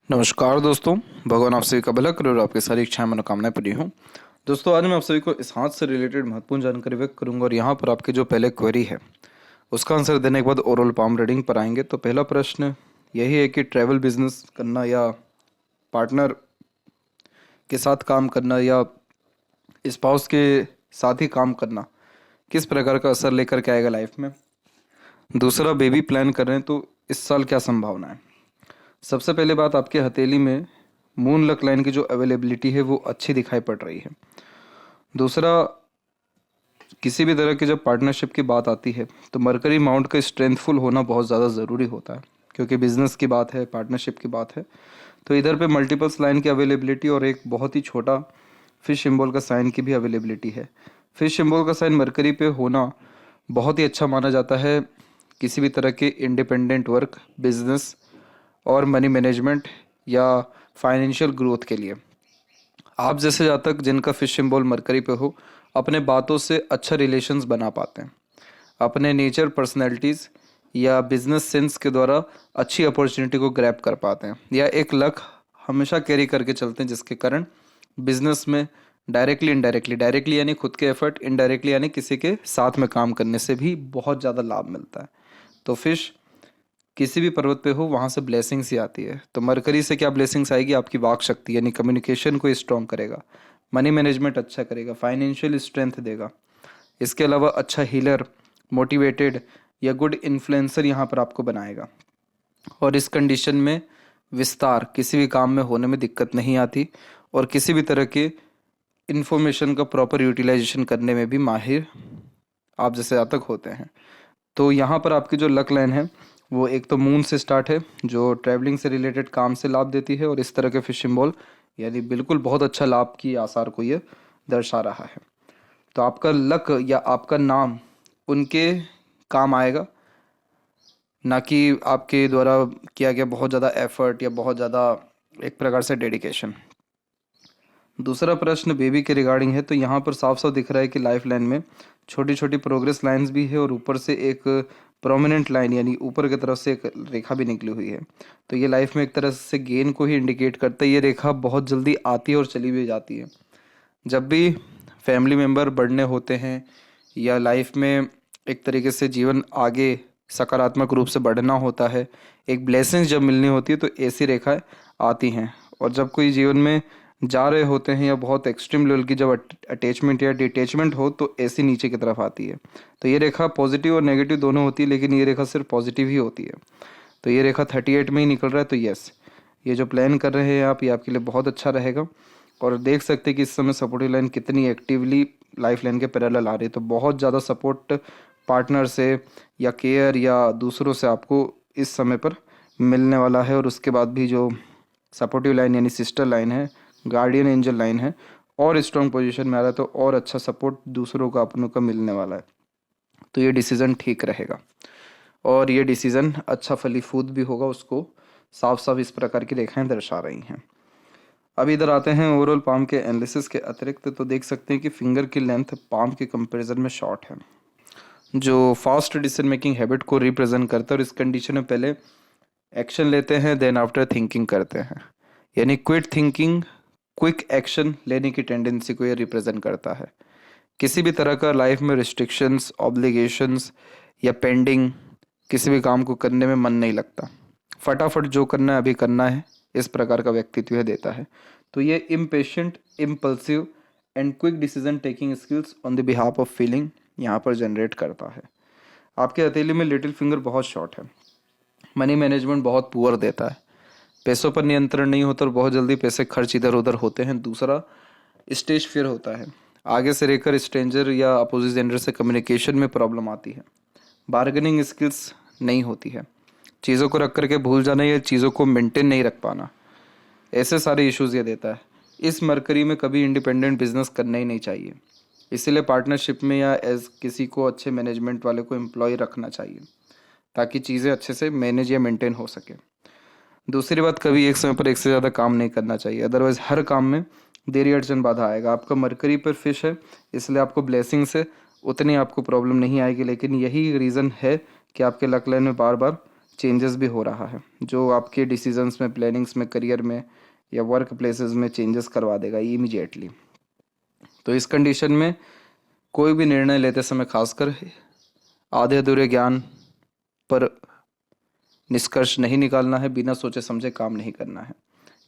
नमस्कार दोस्तों। भगवान आप सभी का भला करे और आपकी सारी इच्छाएं मनोकामनाएं पूरी हों। दोस्तों, आज मैं आप सभी को इस हाथ से रिलेटेड महत्वपूर्ण जानकारी व्यक्त करूंगा और यहाँ पर आपकी जो पहले क्वेरी है उसका आंसर देने के बाद ओरल पाम रीडिंग पर आएंगे। तो पहला प्रश्न यही है कि ट्रैवल बिजनेस करना या पार्टनर के साथ काम करना या स्पाउस के साथ ही काम करना किस प्रकार का असर लेकर के आएगा लाइफ में। दूसरा, बेबी प्लान कर रहे हैं तो इस साल क्या संभावना है। सबसे पहले बात, आपके हथेली में मून लक लाइन की जो अवेलेबिलिटी है वो अच्छी दिखाई पड़ रही है। दूसरा, किसी भी तरह की जब पार्टनरशिप की बात आती है तो मरकरी माउंट का स्ट्रेंथफुल होना बहुत ज़्यादा ज़रूरी होता है, क्योंकि बिजनेस की बात है, पार्टनरशिप की बात है। तो इधर पे मल्टीपल्स लाइन की अवेलेबिलिटी और एक बहुत ही छोटा फिश सिंबल का साइन की भी अवेलेबिलिटी है। फिश सिंबल का साइन मरकरी पे होना बहुत ही अच्छा माना जाता है किसी भी तरह के इंडिपेंडेंट वर्क, बिजनेस और मनी मैनेजमेंट या फाइनेंशियल ग्रोथ के लिए। आप जैसे जातक जिनका फिश सिंबल मरकरी पे हो, अपने बातों से अच्छा रिलेशंस बना पाते हैं, अपने नेचर, पर्सनैलिटीज़ या बिजनेस सेंस के द्वारा अच्छी अपॉर्चुनिटी को ग्रैब कर पाते हैं, या एक लक हमेशा कैरी करके चलते हैं जिसके कारण बिजनेस में डायरेक्टली इनडायरेक्टली, डायरेक्टली यानी खुद के एफर्ट, इनडायरेक्टली यानी किसी के साथ में काम करने से भी बहुत ज़्यादा लाभ मिलता है। तो फिश किसी भी पर्वत पे हो वहाँ से ब्लेसिंग्स ही आती है। तो मरकरी से क्या ब्लेसिंग्स आएगी, आपकी वाक शक्ति यानी कम्युनिकेशन को स्ट्रॉन्ग करेगा, मनी मैनेजमेंट अच्छा करेगा, फाइनेंशियल स्ट्रेंथ देगा। इसके अलावा अच्छा हीलर, मोटिवेटेड या गुड इन्फ्लुएंसर यहाँ पर आपको बनाएगा। और इस कंडीशन में विस्तार किसी भी काम में होने में दिक्कत नहीं आती और किसी भी तरह के इन्फॉर्मेशन का प्रॉपर यूटिलाइजेशन करने में भी माहिर आप जैसे जातक होते हैं। तो यहाँ पर आपकी जो लक लाइन है वो एक तो मून से स्टार्ट है जो ट्रैवलिंग से रिलेटेड काम से लाभ देती है, और इस तरह के फिश सिंबल यानी बिल्कुल बहुत अच्छा लाभ की आसार को ये दर्शा रहा है। तो आपका लक या आपका नाम उनके काम आएगा, ना कि आपके द्वारा किया गया बहुत ज़्यादा एफर्ट या बहुत ज़्यादा एक प्रकार से डेडिकेशन। दूसरा प्रश्न बेबी के रिगार्डिंग है। तो यहाँ पर साफ साफ दिख रहा है कि लाइफ लाइन में छोटी छोटी प्रोग्रेस लाइंस भी है और ऊपर से एक प्रोमिनेंट लाइन यानी ऊपर की तरफ से एक रेखा भी निकली हुई है। तो ये लाइफ में एक तरह से गेन को ही इंडिकेट करता है। ये रेखा बहुत जल्दी आती है और चली भी जाती है। जब भी फैमिली मेम्बर बढ़ने होते हैं या लाइफ में एक तरीके से जीवन आगे सकारात्मक रूप से बढ़ना होता है, एक ब्लेसिंग्स जब मिलनी होती है तो ऐसी रेखाएं आती हैं। और जब कोई जीवन में जा रहे होते हैं या बहुत एक्सट्रीम लेवल की जब अटैचमेंट या डिटैचमेंट हो तो ऐसी नीचे की तरफ आती है। तो ये रेखा पॉजिटिव और नेगेटिव दोनों होती है, लेकिन ये रेखा सिर्फ पॉजिटिव ही होती है। तो ये रेखा 38 में ही निकल रहा है। तो यस, ये जो प्लान कर रहे हैं आप, ये आपके लिए बहुत अच्छा रहेगा। और देख सकते हैं कि इस समय सपोर्टिव लाइन कितनी एक्टिवली लाइफ लाइन के पैरेलल आ रही है। तो बहुत ज़्यादा सपोर्ट पार्टनर से या केयर या दूसरों से आपको इस समय पर मिलने वाला है। और उसके बाद भी जो सपोर्टिव लाइन यानी सिस्टर लाइन है, गार्डियन एंजल लाइन है, और स्ट्रॉन्ग पोजीशन में आ रहा है, तो और अच्छा सपोर्ट दूसरों का अपनों का मिलने वाला है। तो ये डिसीज़न ठीक रहेगा और ये डिसीज़न अच्छा फलीफूद भी होगा। उसको साफ साफ इस प्रकार की रेखाएं दर्शा रही हैं। अब इधर आते हैं ओवरऑल पाम के एनालिसिस के अतिरिक्त। तो देख सकते हैं कि फिंगर की लेंथ पाम के कंपैरिजन में शॉर्ट है, जो फास्ट डिसीजन मेकिंग हैबिट को रिप्रेजेंट करता है। और इस कंडीशन में पहले एक्शन लेते हैं, देन आफ्टर थिंकिंग करते हैं, यानी क्विक थिंकिंग, क्विक एक्शन लेने की टेंडेंसी को ये रिप्रेजेंट करता है। किसी भी तरह का लाइफ में रिस्ट्रिक्शंस, ऑब्लिगेशंस या पेंडिंग किसी भी काम को करने में मन नहीं लगता, फटाफट जो करना है अभी करना है, इस प्रकार का व्यक्तित्व यह देता है। तो ये impatient, impulsive and quick decision taking skills on the behalf of feeling यहाँ पर जनरेट करता है। आपके हथेली में लिटिल फिंगर बहुत शॉर्ट है, मनी मैनेजमेंट बहुत पुअर देता है, पैसों पर नियंत्रण नहीं होता और बहुत जल्दी पैसे खर्च इधर उधर होते हैं। दूसरा, स्टेज फियर होता है, आगे से रहकर स्ट्रेंजर या अपोजिट जेंडर से कम्युनिकेशन में प्रॉब्लम आती है, बार्गेनिंग स्किल्स नहीं होती है, चीज़ों को रख करके भूल जाना या चीज़ों को मेंटेन नहीं रख पाना, ऐसे सारे इश्यूज ये देता है। इस मरकरी में कभी इंडिपेंडेंट बिजनेस करना ही नहीं चाहिए, इसीलिए पार्टनरशिप में या एज किसी को अच्छे मैनेजमेंट वाले को एम्प्लॉय रखना चाहिए ताकि चीज़ें अच्छे से मैनेज या मेंटेन हो सके। दूसरी बात, कभी एक समय पर एक से ज़्यादा काम नहीं करना चाहिए, अदरवाइज हर काम में देरी अड़चन बाधा आएगा। आपका मरकरी पर फिश है, इसलिए आपको ब्लेसिंग से उतनी आपको प्रॉब्लम नहीं आएगी, लेकिन यही रीज़न है कि आपके लक लाइन में बार बार चेंजेस भी हो रहा है जो आपके डिसीजंस में, प्लानिंग्स में, करियर में या वर्क प्लेसेस में चेंजेस करवा देगा इमीडिएटली। तो इस कंडीशन में कोई भी निर्णय लेते समय खासकर आधे अधूरे ज्ञान पर निष्कर्ष नहीं निकालना है, बिना सोचे समझे काम नहीं करना है।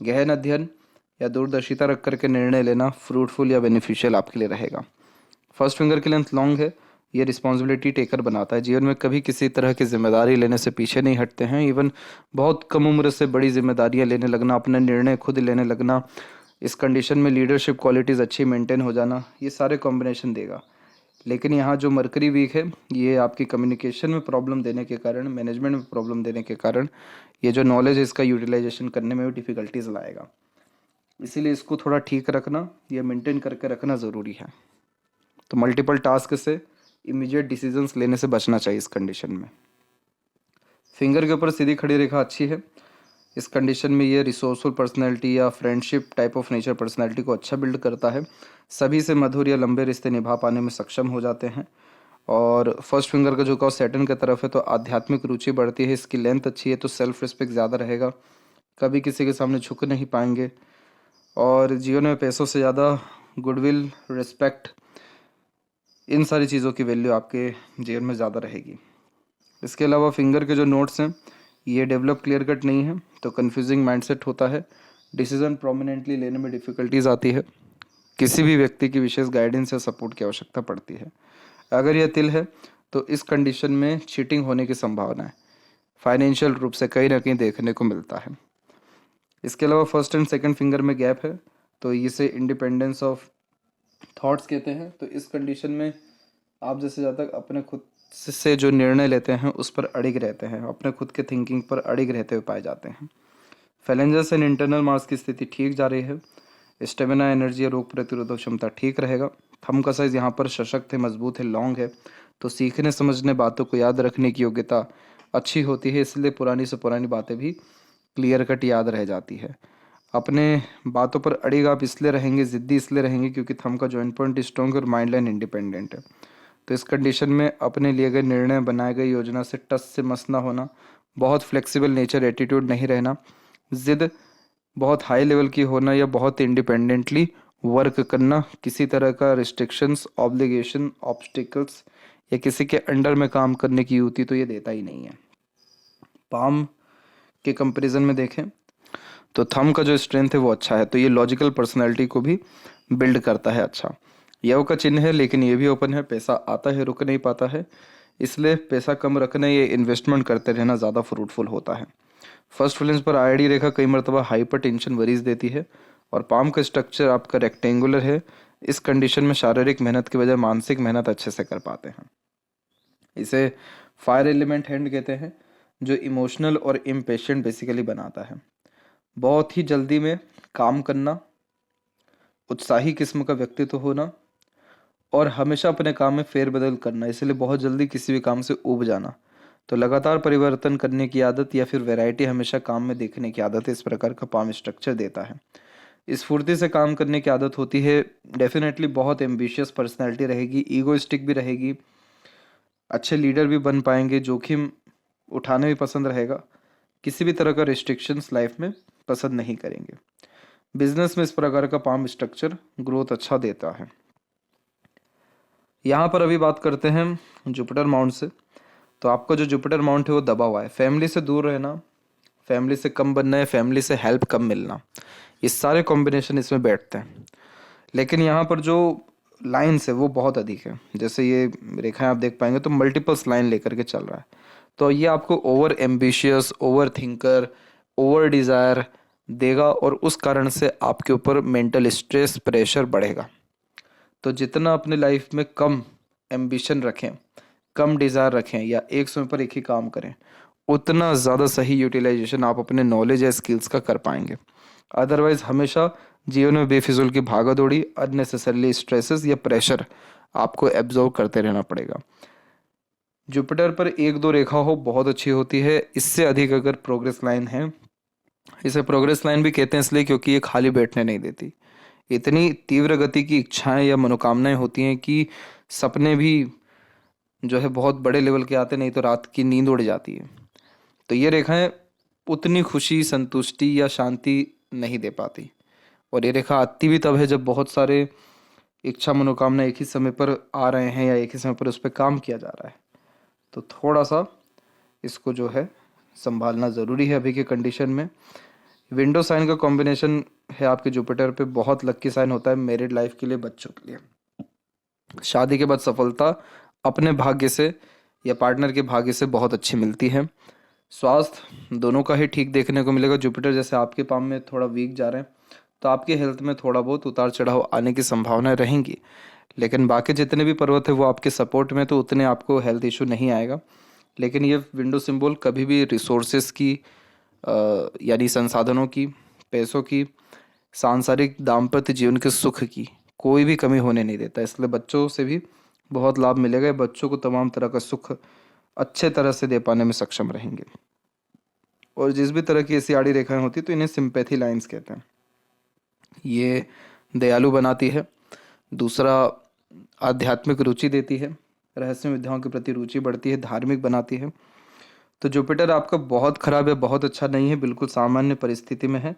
गहन अध्ययन या दूरदर्शिता रख करके निर्णय लेना फ्रूटफुल या बेनिफिशियल आपके लिए रहेगा। फर्स्ट फिंगर की लेंथ लॉन्ग है, ये रिस्पॉन्सिबिलिटी टेकर बनाता है। जीवन में कभी किसी तरह की जिम्मेदारी लेने से पीछे नहीं हटते हैं। इवन बहुत कम उम्र से बड़ी जिम्मेदारियां लेने लगना, अपने निर्णय खुद लेने लगना, इस कंडीशन में लीडरशिप क्वालिटीज़ अच्छी मेंटेन हो जाना, ये सारे कॉम्बिनेशन देगा। लेकिन यहाँ जो मरकरी वीक है, ये आपकी कम्युनिकेशन में प्रॉब्लम देने के कारण, मैनेजमेंट में प्रॉब्लम देने के कारण ये जो नॉलेज है इसका यूटिलाइजेशन करने में भी डिफ़िकल्टीज लाएगा। इसीलिए इसको थोड़ा ठीक रखना या मेंटेन करके रखना ज़रूरी है। तो मल्टीपल टास्क से इमीडिएट डिसीजंस लेने से बचना चाहिए इस कंडीशन में। फिंगर के ऊपर सीधी खड़ी रेखा अच्छी है। इस कंडीशन में ये रिसोर्सफुल पर्सनैलिटी या friendship type of nature personality को अच्छा बिल्ड करता है। सभी से मधुर या लंबे रिश्ते निभा पाने में सक्षम हो जाते हैं। और फर्स्ट फिंगर का झुकाव सैटर्न की तरफ है तो आध्यात्मिक रुचि बढ़ती है। इसकी लेंथ अच्छी है तो सेल्फ रिस्पेक्ट ज़्यादा रहेगा, कभी किसी के सामने झुक नहीं पाएंगे। और जीवन में पैसों से ज़्यादा गुडविल, रिस्पेक्ट, इन सारी चीज़ों की वैल्यू आपके जीवन में ज़्यादा रहेगी। इसके अलावा फिंगर के जो नोट्स हैं ये डेवलप क्लियर कट नहीं है तो कन्फ्यूजिंग माइंडसेट होता है। डिसीजन प्रोमिनेंटली लेने में डिफ़िकल्टीज आती है। किसी भी व्यक्ति की विशेष गाइडेंस या सपोर्ट की आवश्यकता पड़ती है। अगर यह तिल है तो इस कंडीशन में चीटिंग होने की संभावना है, फाइनेंशियल रूप से कहीं ना कहीं देखने को मिलता है। इसके अलावा फर्स्ट एंड सेकंड फिंगर में गैप है तो इसे इंडिपेंडेंस ऑफ थॉट्स कहते हैं। तो इस कंडीशन में आप जैसे ज़्यादा अपने खुद से जो निर्णय लेते हैं उस पर अड़िग रहते हैं, अपने खुद के थिंकिंग पर अड़िग रहते हुए पाए जाते हैं। फैलेंजर्स एंड इंटरनल मार्क्स की स्थिति ठीक जा रही है। स्टेमिना, एनर्जी और रोग प्रतिरोधक क्षमता ठीक रहेगा। थंब का साइज यहाँ पर सशक्त है, मजबूत है, लॉन्ग है तो सीखने समझने, बातों को याद रखने की योग्यता अच्छी होती है। इसलिए पुरानी से पुरानी बातें भी क्लियर कट याद रह जाती है। अपने बातों पर अड़िग आप इसलिए रहेंगे, ज़िद्दी इसलिए रहेंगे क्योंकि थंब का जॉइंट पॉइंट स्ट्रॉन्ग और माइंड लाइन इंडिपेंडेंट है। तो इस कंडीशन में अपने लिए गए निर्णय, बनाए गए योजना से टस से मस ना होना, बहुत फ्लेक्सिबल नेचर, एटीट्यूड नहीं रहना, ज़िद बहुत हाई लेवल की होना या बहुत इंडिपेंडेंटली वर्क करना, किसी तरह का रिस्ट्रिक्शंस, ऑब्लिगेशन, ऑब्स्टिकल्स या किसी के अंडर में काम करने की युक्ति तो ये देता ही नहीं है। पाम के कंपैरिजन में देखें तो थंब का जो स्ट्रेंथ है वो अच्छा है तो ये लॉजिकल पर्सनैलिटी को भी बिल्ड करता है अच्छा। यव का चिन्ह है लेकिन ये भी ओपन है, पैसा आता है, रुक नहीं पाता है, इसलिए पैसा कम रखने या इन्वेस्टमेंट करते रहना ज़्यादा फ्रूटफुल होता है। फर्स्ट फ्लेंस पर आईडी रेखा कई मरतबा हाइपर टेंशन वरीज देती है और पाम का स्ट्रक्चर आपका रेक्टेंगुलर है। इस कंडीशन में शारीरिक मेहनत के बजाय मानसिक मेहनत अच्छे से कर पाते हैं। इसे फायर एलिमेंट हैंड कहते हैं जो इमोशनल और इम्पेशेंट बेसिकली बनाता है। बहुत ही जल्दी में काम करना, उत्साही किस्म का व्यक्तित्व होना और हमेशा अपने काम में फेरबदल करना, इसलिए बहुत जल्दी किसी भी काम से ऊब जाना। तो लगातार परिवर्तन करने की आदत या फिर वैरायटी हमेशा काम में देखने की आदत इस प्रकार का पाम स्ट्रक्चर देता है। इस फुर्ती से काम करने की आदत होती है। डेफिनेटली बहुत एम्बिशियस पर्सनैलिटी रहेगी, ईगोइस्टिक भी रहेगी, अच्छे लीडर भी बन पाएंगे, जोखिम उठाने भी पसंद रहेगा, किसी भी तरह का रिस्ट्रिक्शंस लाइफ में पसंद नहीं करेंगे। बिजनेस में इस प्रकार का पाम स्ट्रक्चर ग्रोथ अच्छा देता है। यहाँ पर अभी बात करते हैं जुपिटर माउंट से। तो आपका जो जुपिटर माउंट है वो दबा हुआ है। फैमिली से दूर रहना, फैमिली से कम बनना या फैमिली से हेल्प कम मिलना, ये सारे कॉम्बिनेशन इसमें बैठते हैं। लेकिन यहाँ पर जो लाइन्स है वो बहुत अधिक है। जैसे ये रेखाएं आप देख पाएंगे तो मल्टीपल्स लाइन लेकर के चल रहा है। तो ये आपको over ambitious, over thinker, over desire देगा और उस कारण से आपके ऊपर मेंटल स्ट्रेस, प्रेशर बढ़ेगा। तो जितना अपने लाइफ में कम एम्बिशन रखें, कम डिज़ायर रखें या एक समय पर एक ही काम करें, उतना ज़्यादा सही यूटिलाइजेशन आप अपने नॉलेज या स्किल्स का कर पाएंगे। अदरवाइज हमेशा जीवन में बेफिजूल की भागा दौड़ी, अननेसेसरली स्ट्रेसेस या प्रेशर आपको एब्जॉर्व करते रहना पड़ेगा। जुपिटर पर एक दो रेखा हो बहुत अच्छी होती है। इससे अधिक अगर प्रोग्रेस लाइन है, इसे प्रोग्रेस लाइन भी कहते हैं इसलिए क्योंकि ये खाली बैठने नहीं देती। इतनी तीव्र गति की इच्छाएं या मनोकामनाएं होती हैं कि सपने भी जो है बहुत बड़े लेवल के आते, नहीं तो रात की नींद उड़ जाती है। तो ये रेखाएं उतनी खुशी, संतुष्टि या शांति नहीं दे पाती। और ये रेखा आती भी तब है जब बहुत सारे इच्छा मनोकामना एक ही समय पर आ रहे हैं या एक ही समय पर उस पर काम किया जा रहा है। तो थोड़ा सा इसको जो है संभालना ज़रूरी है अभी के कंडीशन में। विंडो साइन का कॉम्बिनेशन है आपके जुपिटर पे, बहुत लक्की साइन होता है मैरिड लाइफ के लिए, बच्चों के लिए। शादी के बाद सफलता अपने भाग्य से या पार्टनर के भाग्य से बहुत अच्छी मिलती है। स्वास्थ्य दोनों का ही ठीक देखने को मिलेगा। जुपिटर जैसे आपके पाम में थोड़ा वीक जा रहे हैं तो आपके हेल्थ में थोड़ा बहुत उतार चढ़ाव आने की संभावनाएं रहेंगी, लेकिन बाकी जितने भी पर्वत है वो आपके सपोर्ट में, तो उतने आपको हेल्थ इशू नहीं आएगा। लेकिन ये विंडो सिंबल कभी भी रिसोर्सेस की यानी संसाधनों की, पैसों की, सांसारिक दाम्पत्य जीवन के सुख की कोई भी कमी होने नहीं देता। इसलिए बच्चों से भी बहुत लाभ मिलेगा। बच्चों को तमाम तरह का सुख अच्छे तरह से दे पाने में सक्षम रहेंगे। और जिस भी तरह की ऐसी आड़ी रेखाएं होती तो इन्हें सिंपैथी लाइंस कहते हैं। ये दयालु बनाती है। दूसरा, आध्यात्मिक रुचि देती है, रहस्य विद्याओं के प्रति रुचि बढ़ती है, धार्मिक बनाती है। तो जुपिटर आपका बहुत खराब है, बहुत अच्छा नहीं है, बिल्कुल सामान्य परिस्थिति में है।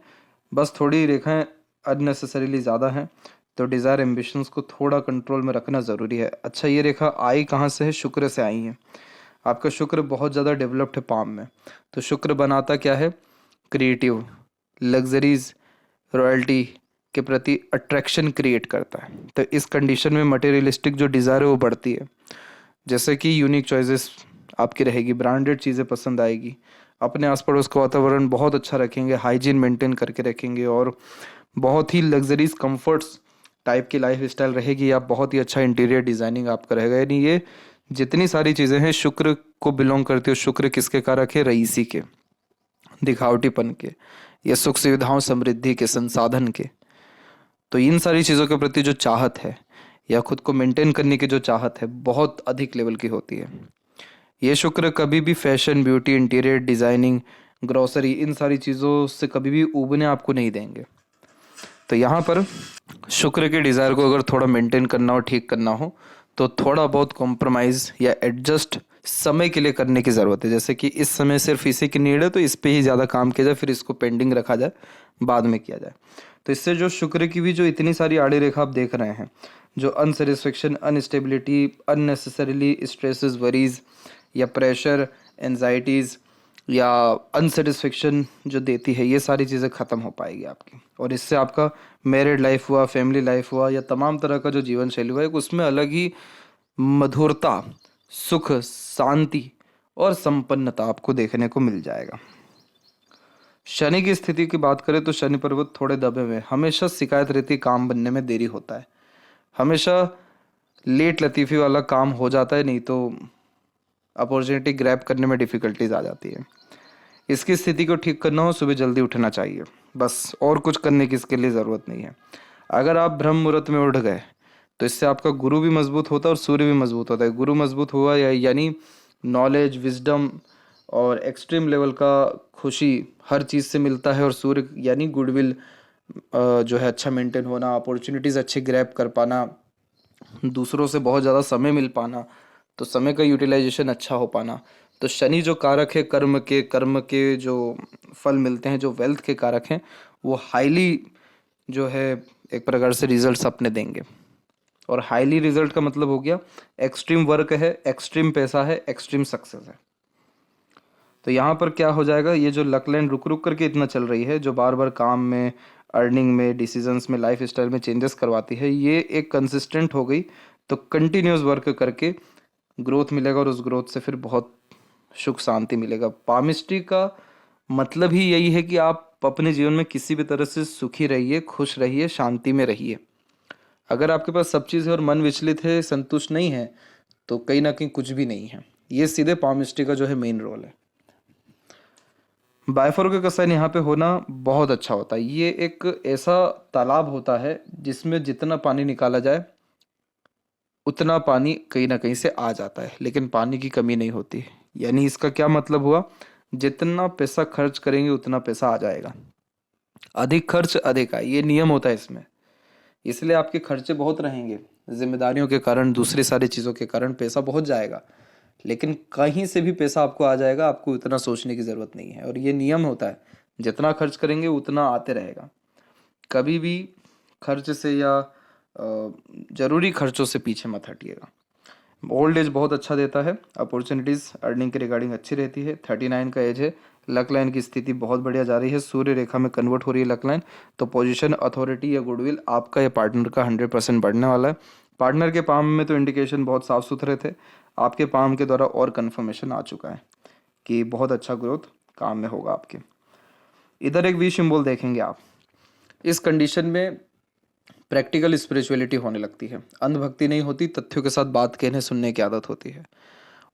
बस थोड़ी रेखाएं अननेसेसरीली ज़्यादा हैं, तो डिज़ायर एम्बिशंस को थोड़ा कंट्रोल में रखना ज़रूरी है। अच्छा, ये रेखा आई कहाँ से है? शुक्र से आई है। आपका शुक्र बहुत ज़्यादा डेवलप्ड है पाम में। तो शुक्र बनाता क्या है? क्रिएटिव, लग्जरीज, रॉयल्टी के प्रति अट्रैक्शन क्रिएट करता है। तो इस कंडीशन में मटेरियलिस्टिक जो डिज़ायर है वो बढ़ती है। जैसे कि यूनिक चॉइसेस आपकी रहेगी, ब्रांडेड चीज़ें पसंद आएगी, अपने आस पड़ोस का वातावरण बहुत अच्छा रखेंगे, हाइजीन मेंटेन करके रखेंगे, और बहुत ही लग्जरीज कंफर्ट्स टाइप की लाइफ स्टाइल रहेगी। आप बहुत ही अच्छा इंटीरियर डिज़ाइनिंग आपका रहेगा। यानी ये जितनी सारी चीज़ें हैं शुक्र को बिलोंग करती हो। शुक्र किसके कारक है? रईसी के, दिखावटीपन के, या सुख सुविधाओं, समृद्धि के, संसाधन के। तो इन सारी चीज़ों के प्रति जो चाहत है या खुद को मेंटेन करने की जो चाहत है बहुत अधिक लेवल की होती है। ये शुक्र कभी भी fashion, beauty, interior designing, grocery, इन सारी चीज़ों से कभी भी ऊबने आपको नहीं देंगे। तो यहाँ पर शुक्र के डिज़ायर को अगर थोड़ा मेंटेन करना हो, ठीक करना हो, तो थोड़ा बहुत कॉम्प्रोमाइज़ या एडजस्ट समय के लिए करने की ज़रूरत है। जैसे कि इस समय सिर्फ इसी की नीड है तो इस पे ही ज़्यादा काम किया जाए, फिर इसको पेंडिंग रखा जाए, बाद में किया जाए। तो इससे जो शुक्र की भी जो इतनी सारी आड़ी रेखा आप देख रहे हैं, जो unsatisfaction, instability, unnecessarily stresses, worries या प्रेशर, एनजाइटीज़ या अनसेटिस्फेक्शन जो देती है, ये सारी चीज़ें ख़त्म हो पाएगी आपकी। और इससे आपका मैरिड लाइफ हुआ, फैमिली लाइफ हुआ, या तमाम तरह का जो जीवन शैली हुआ, एक उसमें अलग ही मधुरता, सुख, शांति और संपन्नता आपको देखने को मिल जाएगा। शनि की स्थिति की बात करें तो शनि पर्वत थोड़े दबे हुए, हमेशा शिकायत रहती, काम बनने में देरी होता है, हमेशा लेट लतीफ़ी वाला काम हो जाता है, नहीं तो अपॉर्चुनिटी ग्रैब करने में डिफ़िकल्टीज आ जाती है। इसकी स्थिति को ठीक करना हो, सुबह जल्दी उठना चाहिए, बस, और कुछ करने की इसके लिए ज़रूरत नहीं है। अगर आप ब्रह्म मुहूर्त में उठ गए तो इससे आपका गुरु भी मजबूत होता है और सूर्य भी मजबूत होता है। गुरु मजबूत हुआ यानी नॉलेज, विजडम और एक्सट्रीम लेवल का खुशी हर चीज़ से मिलता है, और सूर्य यानी गुडविल जो है अच्छा मेंटेन होना, अपॉर्चुनिटीज़ अच्छे ग्रैब कर पाना, दूसरों से बहुत ज़्यादा समय मिल पाना, तो समय का यूटिलाइजेशन अच्छा हो पाना। तो शनि जो कारक है कर्म के जो फल मिलते हैं, जो वेल्थ के कारक हैं, वो हाईली जो है एक प्रकार से रिजल्ट्स अपने देंगे। और हाईली रिजल्ट का मतलब हो गया एक्सट्रीम वर्क है, एक्सट्रीम पैसा है, एक्सट्रीम सक्सेस है। तो यहाँ पर क्या हो जाएगा, ये जो लक लाइन रुक रुक करके इतना चल रही है, जो बार बार काम में, अर्निंग में, डिसीजंस में, लाइफ स्टाइल में चेंजेस करवाती है, ये एक कंसिस्टेंट हो गई तो कंटिन्यूस वर्क करके ग्रोथ मिलेगा, और उस ग्रोथ से फिर बहुत सुख शांति मिलेगा। पामिस्ट्री का मतलब ही यही है कि आप अपने जीवन में किसी भी तरह से सुखी रहिए, खुश रहिए, शांति में रहिए। अगर आपके पास सब चीज़ है और मन विचलित है, संतुष्ट नहीं है, तो कहीं ना कहीं कुछ भी नहीं है। ये सीधे पामिस्ट्री का जो है मेन रोल है। बायफोरल का साइन यहाँ पे होना बहुत अच्छा होता है। ये एक ऐसा तालाब होता है जिसमें जितना पानी निकाला जाए उतना पानी कहीं ना कहीं से आ जाता है, लेकिन पानी की कमी नहीं होती। यानी इसका क्या मतलब हुआ, जितना पैसा खर्च करेंगे उतना पैसा आ जाएगा। अधिक खर्च अधिक आय, ये नियम होता है इसमें। इसलिए आपके खर्चे बहुत रहेंगे, जिम्मेदारियों के कारण, दूसरी सारी चीज़ों के कारण पैसा बहुत जाएगा, लेकिन कहीं से भी पैसा आपको आ जाएगा, आपको उतना सोचने की ज़रूरत नहीं है। और ये नियम होता है, जितना खर्च करेंगे उतना आते रहेगा। कभी भी खर्च से या ज़रूरी खर्चों से पीछे मत हटिएगा। ओल्ड एज बहुत अच्छा देता है, अपॉर्चुनिटीज़ अर्निंग के रिगार्डिंग अच्छी रहती है। 39 का एज है, लक लाइन की स्थिति बहुत बढ़िया जा रही है, सूर्य रेखा में कन्वर्ट हो रही है लक लाइन। तो पोजीशन, अथॉरिटी या गुडविल आपका या पार्टनर का 100% बढ़ने वाला है। पार्टनर के पाम में तो इंडिकेशन बहुत साफ सुथरे थे, आपके पाम के द्वारा और कन्फर्मेशन आ चुका है कि बहुत अच्छा ग्रोथ काम में होगा आपके। इधर एक वी सिंबल देखेंगे आप, इस कंडीशन में प्रैक्टिकल स्पिरिचुअलिटी होने लगती है, अंधभक्ति नहीं होती, तथ्यों के साथ बात कहने सुनने की आदत होती है।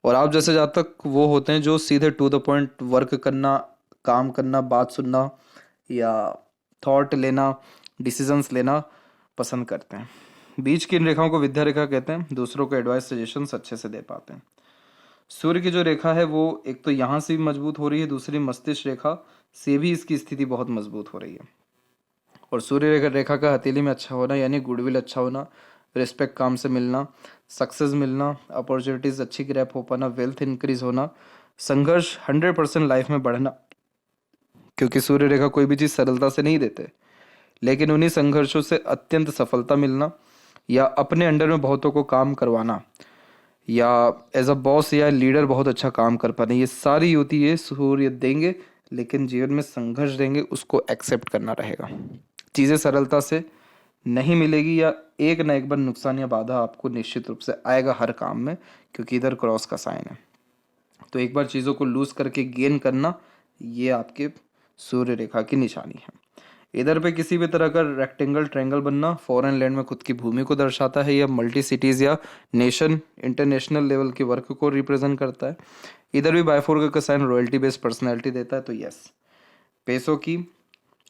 और आप जैसे जहाँ तक वो होते हैं जो सीधे टू द पॉइंट वर्क करना, काम करना, बात सुनना या थॉट लेना, डिसीजंस लेना पसंद करते हैं। बीच की इन रेखाओं को विद्या रेखा कहते हैं, दूसरों को एडवाइस सजेशंस अच्छे से दे पाते हैं। सूर्य की जो रेखा है वो एक तो यहाँ से भी मजबूत हो रही है, दूसरी मस्तिष्क रेखा से भी इसकी स्थिति बहुत मजबूत हो रही है। और सूर्य रेखा का हथेली में अच्छा होना यानी गुडविल अच्छा होना, रिस्पेक्ट काम से मिलना, सक्सेस मिलना, अपॉर्चुनिटीज़ अच्छी ग्रैप हो पाना, वेल्थ इंक्रीज होना, संघर्ष 100% लाइफ में बढ़ना। क्योंकि सूर्य रेखा कोई भी चीज़ सरलता से नहीं देते, लेकिन उन्हीं संघर्षों से अत्यंत सफलता मिलना या अपने अंडर में बहुतों को काम करवाना या एज अ बॉस या लीडर बहुत अच्छा काम कर पाना, ये सारी युति ये सूर्य देंगे। लेकिन जीवन में संघर्ष देंगे, उसको एक्सेप्ट करना रहेगा। चीज़ें सरलता से नहीं मिलेगी या एक ना एक बार नुकसान या बाधा आपको निश्चित रूप से आएगा हर काम में, क्योंकि इधर क्रॉस का साइन है। तो एक बार चीज़ों को लूज करके गेन करना, ये आपके सूर्य रेखा की निशानी है। इधर पे किसी भी तरह का रेक्टेंगल ट्रायंगल बनना फॉरेन लैंड में खुद की भूमि को दर्शाता है, या मल्टी सिटीज़ या नेशन इंटरनेशनल लेवल के वर्क को रिप्रेजेंट करता है। इधर भी बायफोर का साइन रॉयल्टी बेस्ड पर्सनैलिटी देता है। तो यस, पैसों की,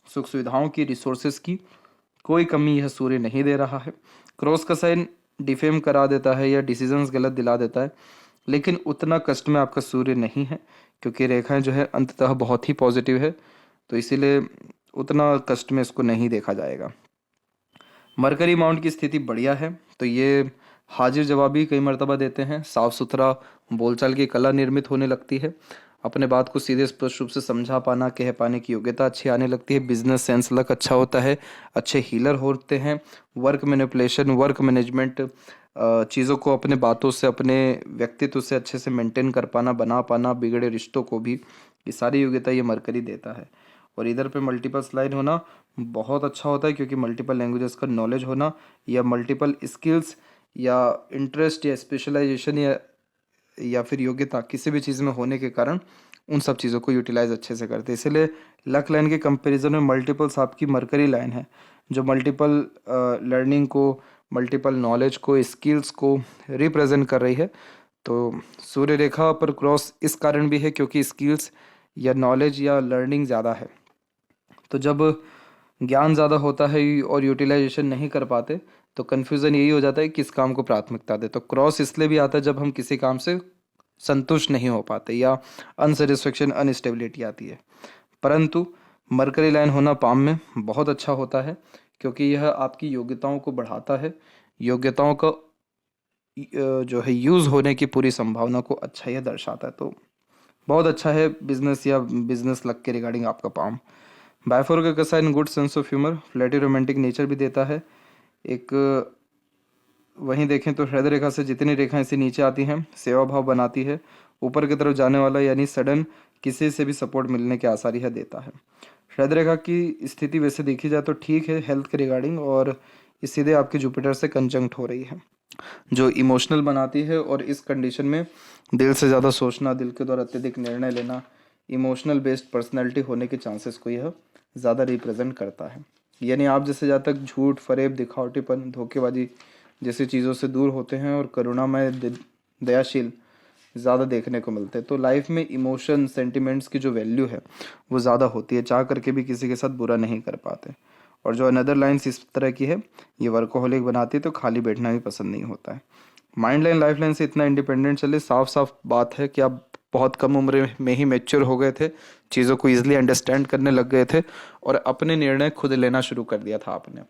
सुख सुविधाओं की, रिसोर्सेज की कोई कमी यह सूर्य नहीं दे रहा है। क्रॉस का साइन डिफेम करा देता है या डिसीजंस गलत दिला देता है, लेकिन उतना कष्ट में आपका सूर्य नहीं है, क्योंकि रेखाएं जो है अंततः बहुत ही पॉजिटिव है, तो इसीलिए उतना कष्ट में इसको नहीं देखा जाएगा। मरकरी माउंट की स्थिति बढ़िया है, तो ये हाजिर जवाबी कई मर्तबा देते हैं, साफ सुथरा बोलचाल की कला निर्मित होने लगती है, अपने बात को सीधे स्पष्ट रूप से समझा पाना, कह पाने की योग्यता अच्छी आने लगती है, बिजनेस सेंस लक अच्छा होता है, अच्छे हीलर होते हैं, वर्क मैनिपुलेशन, वर्क मैनेजमेंट, चीज़ों को अपने बातों से, अपने व्यक्तित्व से अच्छे से मेंटेन कर पाना, बना पाना, बिगड़े रिश्तों को भी, ये सारी योग्यता ये मरकरी देता है। और इधर पे मल्टीपल लाइन होना बहुत अच्छा होता है, क्योंकि मल्टीपल लैंग्वेजेस का नॉलेज होना या मल्टीपल स्किल्स या इंटरेस्ट या स्पेशलाइजेशन या फिर योग्यता किसी भी चीज़ में होने के कारण उन सब चीज़ों को यूटिलाइज अच्छे से करते हैं। इसीलिए लक लाइन के कंपैरिजन में मल्टीपल्स आपकी मरकरी लाइन है, जो मल्टीपल लर्निंग को, मल्टीपल नॉलेज को, स्किल्स को रिप्रेजेंट कर रही है। तो सूर्य रेखा पर क्रॉस इस कारण भी है क्योंकि स्किल्स या नॉलेज या लर्निंग ज़्यादा है। तो जब ज्ञान ज़्यादा होता है और यूटिलाइजेशन नहीं कर पाते, तो कन्फ्यूज़न यही हो जाता है किस काम को प्राथमिकता दे। तो क्रॉस इसलिए भी आता है जब हम किसी काम से संतुष्ट नहीं हो पाते या अनसेटिस्फेक्शन, अनस्टेबिलिटी आती है। परंतु मरकरी लाइन होना पाम में बहुत अच्छा होता है, क्योंकि यह आपकी योग्यताओं को बढ़ाता है, योग्यताओं का जो है यूज़ होने की पूरी संभावना को अच्छा यह दर्शाता है। तो बहुत अच्छा है बिजनेस या बिजनेस लक के रिगार्डिंग आपका पाम। बायफोर का sign good sense of humour, flirty romantic nature भी देता है। एक वहीं देखें तो हृदय रेखा से जितनी रेखाएं ऐसे नीचे आती हैं सेवा भाव बनाती है, ऊपर की तरफ जाने वाला यानी सडन किसी से भी सपोर्ट मिलने के आसार यह देता है। हृदय रेखा की स्थिति वैसे देखी जाए तो ठीक है हेल्थ के रिगार्डिंग, और सीधे आपके जुपिटर से कंजंक्ट हो रही है, जो इमोशनल बनाती है। और इस कंडीशन में दिल से ज़्यादा सोचना, दिल के द्वारा अत्यधिक निर्णय लेना, इमोशनल बेस्ड पर्सनैलिटी होने के चांसेस को यह ज़्यादा रिप्रेजेंट करता है। यानी आप जैसे ज़्यादा तक झूठ, फरेब, दिखावटीपन, धोखेबाजी जैसी चीज़ों से दूर होते हैं और करुणामय, दयाशील ज़्यादा देखने को मिलते हैं, तो लाइफ में इमोशन, सेंटिमेंट्स की जो वैल्यू है वो ज़्यादा होती है, चाह करके भी किसी के साथ बुरा नहीं कर पाते। और जो अनदर लाइन्स इस तरह की है ये वर्कोहलिक बनाती है, तो खाली बैठना भी पसंद नहीं होता है। माइंड लाइन लाइफ लाइन से इतना इंडिपेंडेंट चले, साफ साफ बात है कि आप बहुत कम उम्र में ही मैच्योर हो गए थे, चीज़ों को ईजिली अंडरस्टैंड करने लग गए थे और अपने निर्णय खुद लेना शुरू कर दिया था आपने।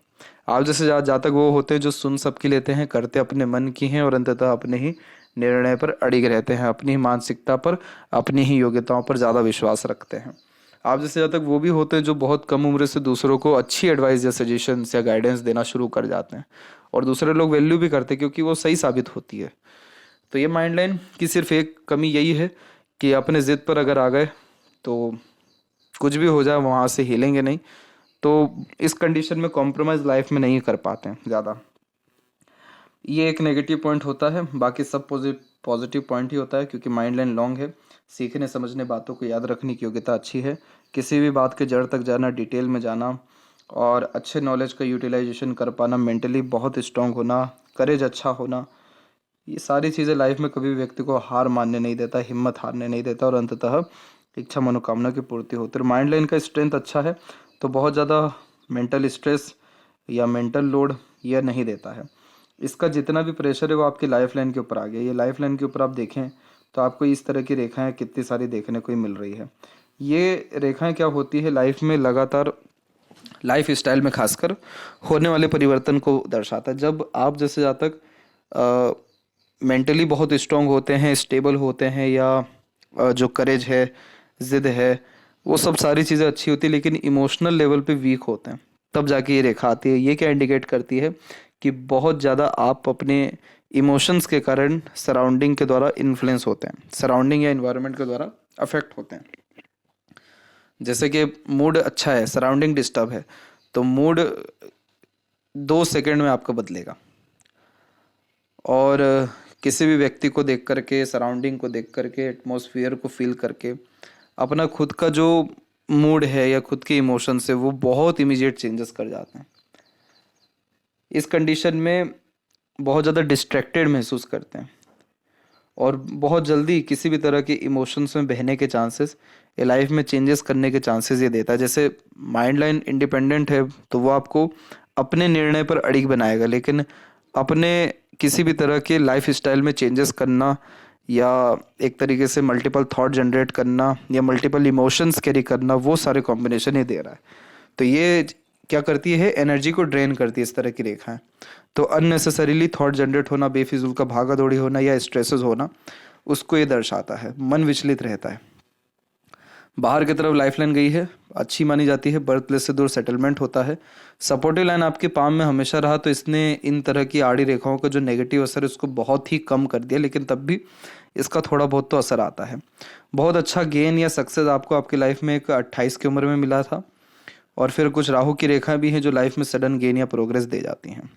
आप जैसे जातक वो होते हैं जो सुन सबकी लेते हैं, करते अपने मन की हैं और अंततः अपने ही निर्णय पर अड़िग रहते हैं, अपनी ही मानसिकता पर, अपनी ही योग्यताओं पर ज़्यादा विश्वास रखते हैं। आप जैसे जब तक वो भी होते हैं जो बहुत कम उम्र से दूसरों को अच्छी एडवाइस या सजेशंस या गाइडेंस देना शुरू कर जाते हैं, और दूसरे लोग वैल्यू भी करते हैं क्योंकि वो सही साबित होती है। तो ये माइंड लाइन की सिर्फ एक कमी यही है कि अपने ज़िद पर अगर आ गए तो कुछ भी हो जाए वहाँ से हिलेंगे नहीं। तो इस कंडीशन में कॉम्प्रोमाइज़ लाइफ में नहीं कर पाते हैं ज़्यादा। ये एक नेगेटिव पॉइंट होता है, बाकी सब पॉजिटिव पॉइंट ही होता है क्योंकि माइंड लाइन लॉन्ग है, सीखने समझने बातों को याद रखने की योग्यता अच्छी है, किसी भी बात के जड़ तक जाना, डिटेल में जाना और अच्छे नॉलेज का यूटिलाइजेशन कर पाना, मेंटली बहुत स्ट्रांग होना, करेज अच्छा होना, ये सारी चीज़ें लाइफ में कभी भी व्यक्ति को हार मानने नहीं देता, हिम्मत हारने नहीं देता और अंततः इच्छा मनोकामना की पूर्ति होती है। माइंड लाइन का स्ट्रेंथ अच्छा है तो बहुत ज़्यादा मेंटल स्ट्रेस या मेंटल लोड यह नहीं देता है। इसका जितना भी प्रेशर है वो आपकी लाइफ लाइन के ऊपर आ गया। ये लाइफ लाइन के ऊपर आप देखें तो आपको इस तरह की रेखाएं कितनी सारी देखने को ही मिल रही है। ये रेखाएं क्या होती है, लाइफ में लगातार लाइफ स्टाइल में खासकर होने वाले परिवर्तन को दर्शाता है। जब आप जैसे जहाँ तक मेंटली बहुत स्ट्रांग होते हैं, स्टेबल होते हैं, या जो करेज है, जिद है, वो सब सारी चीज़ें अच्छी होती है, लेकिन इमोशनल लेवल पे वीक होते हैं, तब जाके ये रेखा आती है। ये क्या इंडिकेट करती है कि बहुत ज़्यादा आप अपने इमोशंस के कारण सराउंडिंग के द्वारा इन्फ्लुएंस होते हैं, सराउंडिंग या इन्वायरमेंट के द्वारा अफेक्ट होते हैं। जैसे कि मूड अच्छा है, सराउंडिंग डिस्टर्ब है, तो मूड 2 सेकंड में आपका बदलेगा। और किसी भी व्यक्ति को देख करके, सराउंडिंग को देख करके, एटमॉस्फेयर को फील करके अपना खुद का जो मूड है या खुद के इमोशंस है वो बहुत इमीडिएट चेंजेस कर जाते हैं। इस कंडीशन में बहुत ज़्यादा डिस्ट्रैक्टेड महसूस करते हैं और बहुत जल्दी किसी भी तरह के इमोशंस में बहने के चांसेस, ये लाइफ में चेंजेस करने के चांसेस ये देता है। जैसे माइंड लाइन इंडिपेंडेंट है तो वो आपको अपने निर्णय पर अड़िग बनाएगा, लेकिन अपने किसी भी तरह के लाइफ स्टाइल में चेंजेस करना या एक तरीके से मल्टीपल थॉट जनरेट करना या मल्टीपल इमोशंस कैरी करना, वो सारे कॉम्बिनेशन ही दे रहा है। तो ये क्या करती है, एनर्जी को ड्रेन करती है इस तरह की रेखाएं। तो अननेसेसरीली थॉट जनरेट होना, बेफिजूल का भागा दौड़ी होना या स्ट्रेसेस होना, उसको ये दर्शाता है। मन विचलित रहता है। बाहर की तरफ लाइफ लाइन गई है, अच्छी मानी जाती है, बर्थ प्लेस से दूर सेटलमेंट होता है। सपोर्टिव लाइन आपके पाम में हमेशा रहा, तो इसने इन तरह की आड़ी रेखाओं का जो नेगेटिव असर है उसको बहुत ही कम कर दिया, लेकिन तब भी इसका थोड़ा बहुत तो असर आता है। बहुत अच्छा गेन या सक्सेस आपको आपकी लाइफ में एक 28 की उम्र में मिला था, और फिर कुछ राहु की रेखाएं भी हैं जो लाइफ में सडन गेन या प्रोग्रेस दे जाती हैं।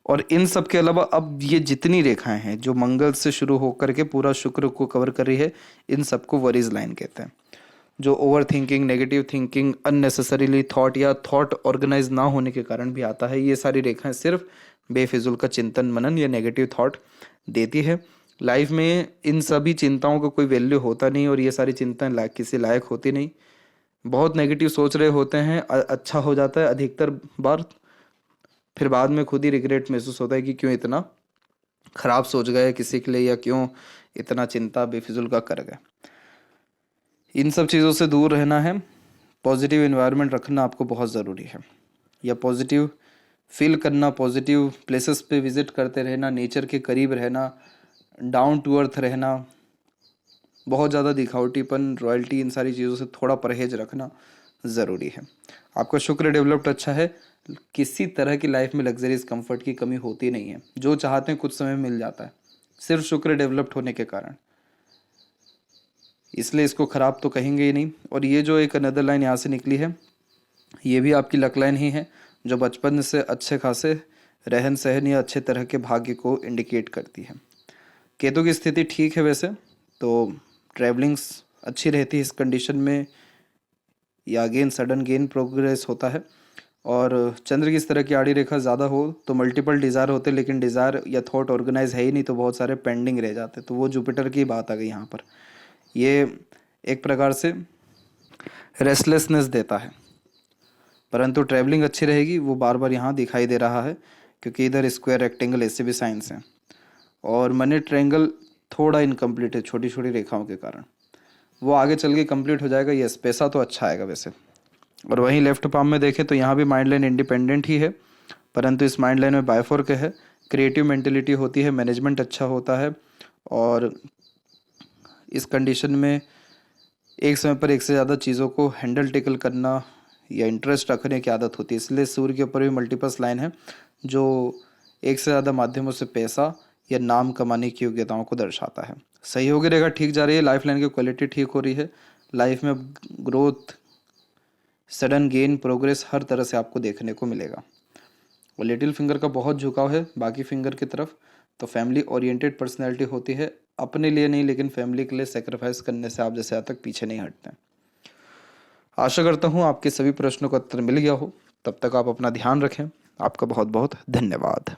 और इन सब के अलावा अब ये जितनी रेखाएं हैं जो मंगल से शुरू होकर के पूरा शुक्र को कवर कर रही है, इन सबको वरीज लाइन कहते हैं। जो over thinking, negative thinking, unnecessarily thought या थॉट ऑर्गेनाइज ना होने के कारण भी आता है। ये सारी रेखाएं सिर्फ बेफिजूल का चिंतन मनन या नेगेटिव थॉट देती है। लाइफ में इन सभी चिंताओं का कोई वैल्यू होता नहीं और ये सारी चिंताएं किसी लायक होती नहीं। बहुत नेगेटिव सोच रहे होते हैं, अच्छा हो जाता है अधिकतर बार, फिर बाद में खुद ही रिग्रेट महसूस होता है कि क्यों इतना खराब सोच गए किसी के लिए, या क्यों इतना चिंता बेफिजूल का कर गए। इन सब चीज़ों से दूर रहना है। पॉजिटिव एनवायरनमेंट रखना आपको बहुत ज़रूरी है, या पॉजिटिव फील करना, पॉजिटिव प्लेसेस पे विजिट करते रहना, नेचर के करीब रहना, डाउन टू अर्थ रहना, बहुत ज़्यादा दिखावटीपन, रॉयल्टी, इन सारी चीज़ों से थोड़ा परहेज रखना ज़रूरी है। आपका शुक्र डेवलप्ड अच्छा है, किसी तरह की लाइफ में लग्जरीज कंफर्ट की कमी होती नहीं है। जो चाहते हैं कुछ समय मिल जाता है, सिर्फ शुक्र डेवलप्ड होने के कारण, इसलिए इसको ख़राब तो कहेंगे ही नहीं। और ये जो एक अनदर लाइन यहाँ से निकली है, ये भी आपकी लक लाइन ही है, जो बचपन से अच्छे खासे रहन सहन या अच्छे तरह के भाग्य को इंडिकेट करती है। केतु की स्थिति ठीक है वैसे तो ट्रैवलिंग्स अच्छी रहती है इस कंडीशन में, या अगेन सडन गेन प्रोग्रेस होता है। और चंद्र की इस तरह की आड़ी रेखा ज़्यादा हो तो मल्टीपल डिज़ायर होते हैं, लेकिन डिज़ायर या थॉट ऑर्गेनाइज है ही नहीं, तो बहुत सारे पेंडिंग रह जाते हैं। तो वो जुपिटर की बात आ गई यहाँ पर। ये एक प्रकार से रेस्टलेसनेस देता है, परंतु ट्रैवलिंग अच्छी रहेगी, वो बार बार यहाँ दिखाई दे रहा है क्योंकि इधर स्क्वायर, रेक्टेंगल ऐसे भी साइंस हैं। और मनी ट्रायंगल थोड़ा इनकम्प्लीट है छोटी छोटी रेखाओं के कारण, वो आगे चल के कंप्लीट हो जाएगा। यस, पैसा तो अच्छा आएगा वैसे। और वहीं लेफ्ट पाम में देखें तो यहाँ भी माइंड लाइन इंडिपेंडेंट ही है, परंतु इस माइंड लाइन में बायफोर्क है। क्रिएटिव मेंटेलिटी होती है, मैनेजमेंट अच्छा होता है और इस कंडीशन में एक समय पर एक से ज़्यादा चीज़ों को हैंडल टेकल करना या इंटरेस्ट रखने की आदत होती है। इसलिए सूर्य के ऊपर भी मल्टीपल्स लाइन है जो एक से ज़्यादा माध्यमों से पैसा या नाम कमाने की योग्यताओं को दर्शाता है। सहयोगी रेखा ठीक जा रही है, लाइफ लाइन की क्वालिटी ठीक हो रही है, लाइफ में ग्रोथ, सडन गेन, प्रोग्रेस हर तरह से आपको देखने को मिलेगा। और लिटिल फिंगर का बहुत झुकाव है बाकी फिंगर की तरफ, तो फैमिली ओरिएंटेड पर्सनैलिटी होती है, अपने लिए नहीं लेकिन फैमिली के लिए सेक्रीफाइस करने से आप जैसे आज तक पीछे नहीं हटते। आशा करता हूँ आपके सभी प्रश्नों का उत्तर मिल गया हो। तब तक आप अपना ध्यान रखें। आपका बहुत बहुत धन्यवाद।